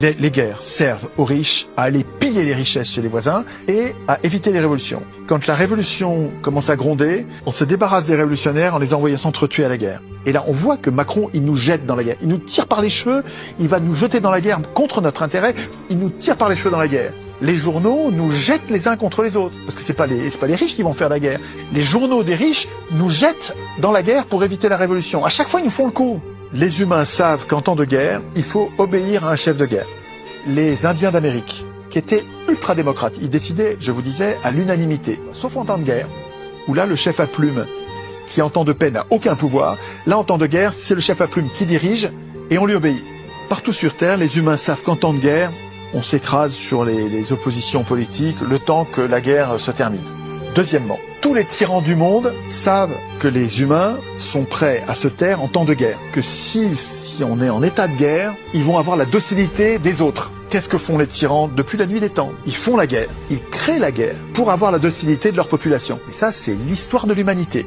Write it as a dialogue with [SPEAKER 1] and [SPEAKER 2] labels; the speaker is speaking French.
[SPEAKER 1] Les guerres servent aux riches à aller piller les richesses chez les voisins et à éviter les révolutions. Quand la révolution commence à gronder, on se débarrasse des révolutionnaires en les envoyant s'entretuer à la guerre. Et là, on voit que Macron, il nous jette dans la guerre. Il nous tire par les cheveux, il va nous jeter dans la guerre contre notre intérêt, il nous tire par les cheveux dans la guerre. Les journaux nous jettent les uns contre les autres. Parce que c'est pas les riches qui vont faire la guerre. Les journaux des riches nous jettent dans la guerre pour éviter la révolution. À chaque fois, ils nous font le coup. Les humains savent qu'en temps de guerre, il faut obéir à un chef de guerre. Les Indiens d'Amérique, qui étaient ultra-démocrates, ils décidaient, je vous disais, à l'unanimité. Sauf en temps de guerre, où là, le chef à plume, qui en temps de paix n'a aucun pouvoir, là, en temps de guerre, c'est le chef à plume qui dirige et on lui obéit. Partout sur Terre, les humains savent qu'en temps de guerre, on s'écrase sur les oppositions politiques le temps que la guerre se termine. Deuxièmement, tous les tyrans du monde savent que les humains sont prêts à se taire en temps de guerre. Que si on est en état de guerre, ils vont avoir la docilité des autres. Qu'est-ce que font les tyrans depuis la nuit des temps? Ils font la guerre. Ils créent la guerre pour avoir la docilité de leur population. Et ça, c'est l'histoire de l'humanité.